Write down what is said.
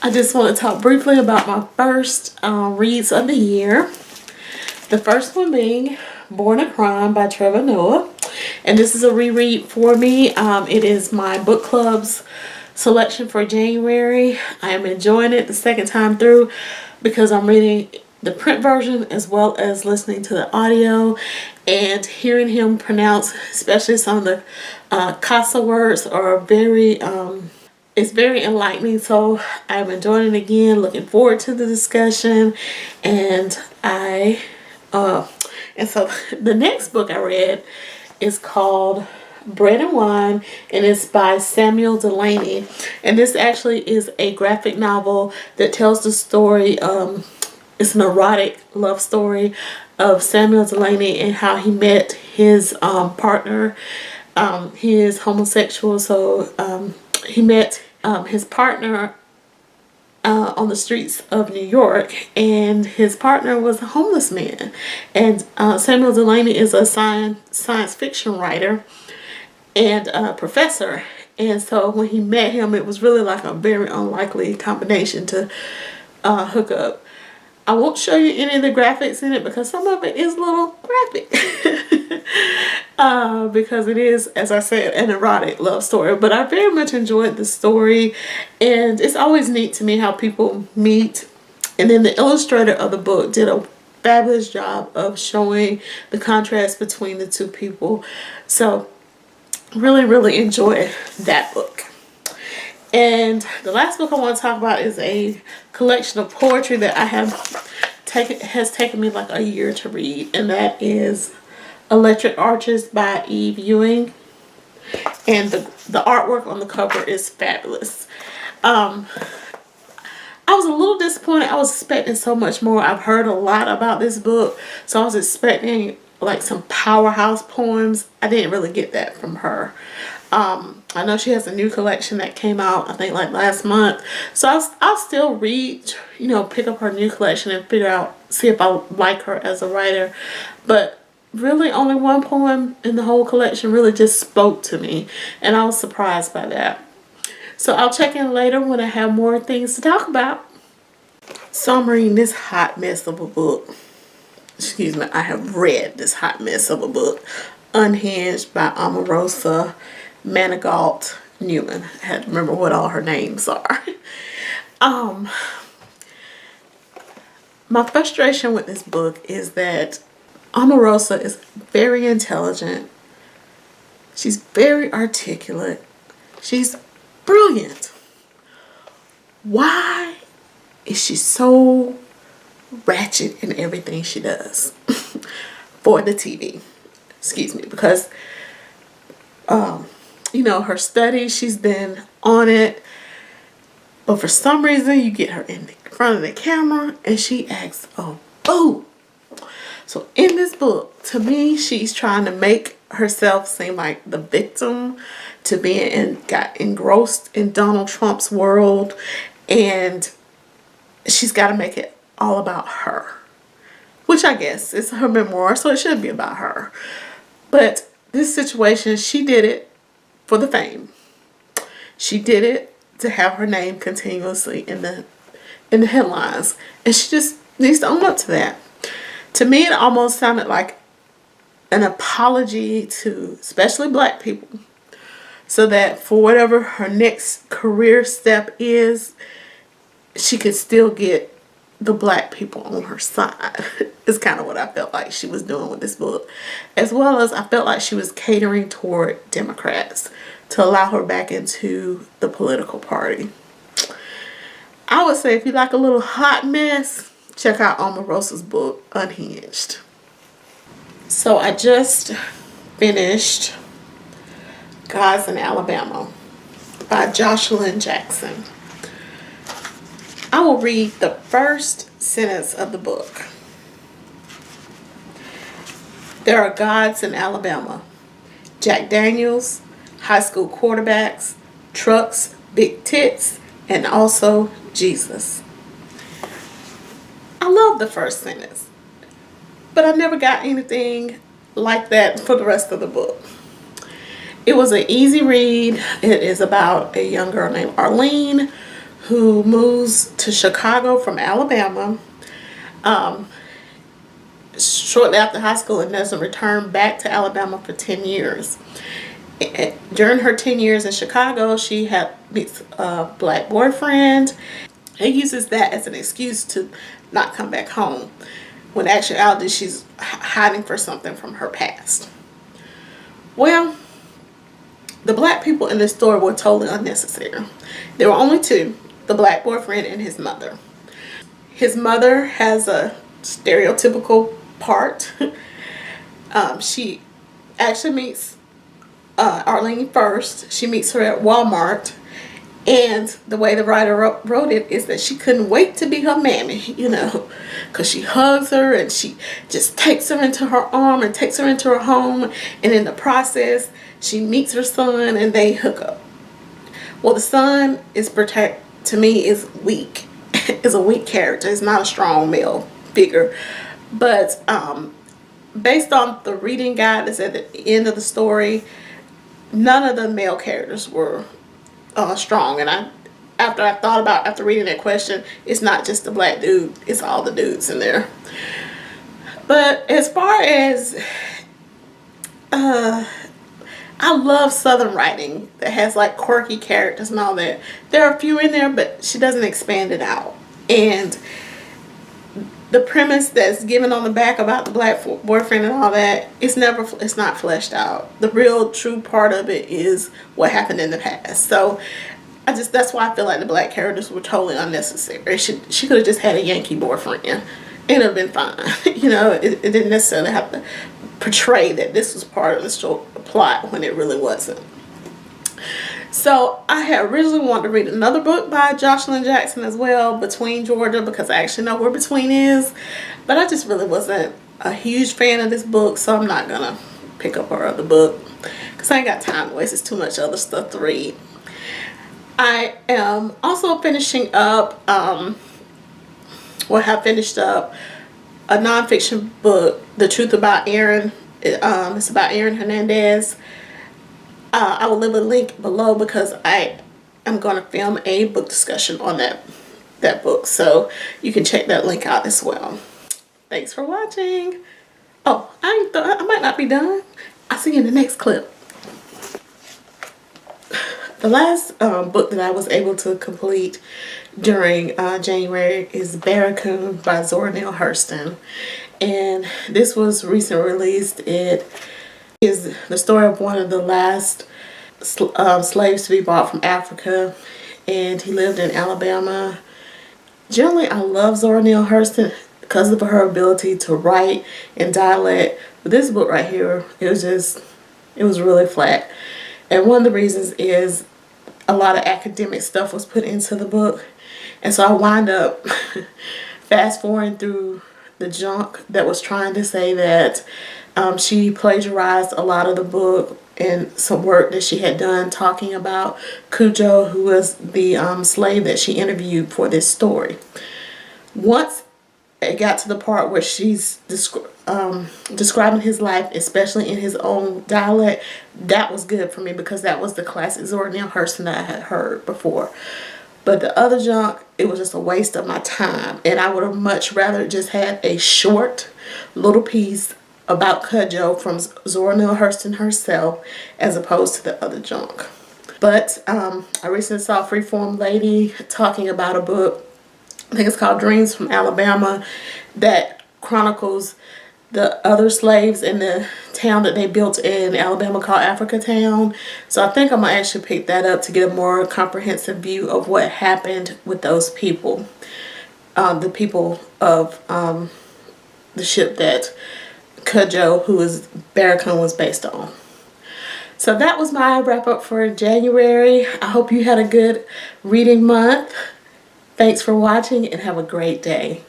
I just want to talk briefly about my first reads of the year. The first one being Born a Crime by Trevor Noah. And this is a reread for me. It is my book club's selection for January. I am enjoying it the second time through because I'm reading the print version as well as listening to the audio and hearing him pronounce, especially some of the Casa words are very it's very enlightening. So I'm enjoying it again, looking forward to the discussion, and so the next book I read is called Bread and Wine, and it's by Samuel Delany, and this actually is a graphic novel that tells the story, it's an erotic love story of Samuel Delany and how he met his partner. He is homosexual, so he met his partner on the streets of New York, and his partner was a homeless man. And Samuel Delany is a science fiction writer and a professor, and so when he met him, it was really like a very unlikely combination to hook up. I won't show you any of the graphics in it because some of it is a little graphic. Because it is, as I said, an erotic love story. But I very much enjoyed the story, and it's always neat to me how people meet. And then the illustrator of the book did a fabulous job of showing the contrast between the two people. So really enjoyed that book. And the last book I want to talk about is a collection of poetry that has taken me like a year to read, and that is Electric Arches by Ewing. And the artwork on the cover is fabulous. I was a little disappointed. I was expecting so much more. I've heard a lot about this book, so I was expecting like some powerhouse poems. I didn't really get that from her. I know she has a new collection that came out, I think like last month. So I'll still read, pick up her new collection and see if I like her as a writer. But really only one poem in the whole collection really just spoke to me, and I was surprised by that. So I'll check in later when I have more things to talk about. So I'm reading this hot mess of a book. Excuse me, I have read this hot mess of a book, Unhinged by Omarosa, Manigault, Newman. I had to remember what all her names are. My frustration with this book is that Omarosa is very intelligent. She's very articulate. She's brilliant. Why is she so ratchet in everything she does for the TV? Excuse me, because her studies, she's been on it, but for some reason you get her in front of the camera and she acts a fool. So in this book, to me, she's trying to make herself seem like the victim to being got engrossed in Donald Trump's world, and she's got to make it all about her, which I guess is her memoir, so it should be about her. But this situation, she did it for the fame. She did it to have her name continuously in the headlines, and she just needs to own up to that. To me, it almost sounded like an apology to especially black people, so that for whatever her next career step is, she could still get the black people on her side. Is kind of what I felt like she was doing with this book, as well as I felt like she was catering toward Democrats to allow her back into the political party. I would say if you like a little hot mess, check out Omarosa's book, Unhinged. So I just finished Kazem Alabama by Joshilyn Jackson. I will read the first sentence of the book. There are gods in Alabama. Jack Daniels, high school quarterbacks, trucks, big tits, and also Jesus. I love the first sentence, but I never got anything like that for the rest of the book. It was an easy read. It is about a young girl named Arlene who moves to Chicago from Alabama shortly after high school and doesn't return back to Alabama for 10 years. During her 10 years in Chicago, she meets a black boyfriend and uses that as an excuse to not come back home, when in actuality she's hiding for something from her past. Well, the black people in this story were totally unnecessary. There were only two, the black boyfriend and his mother. His mother has a stereotypical part. She actually meets Arlene first. She meets her at Walmart, and the way the writer wrote it is that she couldn't wait to be her mammy, you know, because she hugs her and she just takes her into her arm and takes her into her home, and in the process she meets her son and they hook up. Well, the son is to me is weak. Is a weak character. It's not a strong male figure, but based on the reading guide that's at the end of the story, none of the male characters were strong. And after reading that question, it's not just the black dude, it's all the dudes in there. But as far as I love Southern writing that has like quirky characters and all that. There are a few in there, but she doesn't expand it out. And the premise that's given on the back about the black boyfriend and all that, it's not fleshed out. The real true part of it is what happened in the past. So that's why I feel like the black characters were totally unnecessary. She could have just had a Yankee boyfriend and it would have been fine. You know, it didn't necessarily have to portray that this was part of the plot when it really wasn't. So I had originally wanted to read another book by Joshilyn Jackson as well, Between Georgia, because I actually know where Between is, but I just really wasn't a huge fan of this book, so I'm not gonna pick up her other book because I ain't got time to waste. It's too much other stuff to read. I am also finishing up have finished up a nonfiction book, The Truth About Aaron. It's about Aaron Hernandez. I will leave a link below because I am going to film a book discussion on that book, so you can check that link out as well. Thanks for watching. Oh, I might not be done. I'll see you in the next clip. The last book that I was able to complete during January is Barracoon by Zora Neale Hurston, and this was recently released. It is the story of one of the last slaves to be brought from Africa, and he lived in Alabama. Generally, I love Zora Neale Hurston because of her ability to write in dialect, but this book right here, it was really flat. And one of the reasons is a lot of academic stuff was put into the book, and so I wind up fast forwarding through the junk that was trying to say that she plagiarized a lot of the book and some work that she had done talking about Cujo, who was the slave that she interviewed for this story. Once it got to the part where she's describing his life, especially in his own dialect, that was good for me because that was the classic Zora Neale Hurston that I had heard before. But the other junk, it was just a waste of my time, and I would have much rather just had a short little piece about Cujo from Zora Neale Hurston herself as opposed to the other junk. But I recently saw Freeform Lady talking about a book, I think it's called Dreams from Alabama, that chronicles the other slaves in the town that they built in Alabama called Africa Town. So I think I'm going to actually pick that up to get a more comprehensive view of what happened with those people. The people of the ship that Cujo, who was Barracoon, was based on. So that was my wrap up for January. I hope you had a good reading month. Thanks for watching and have a great day.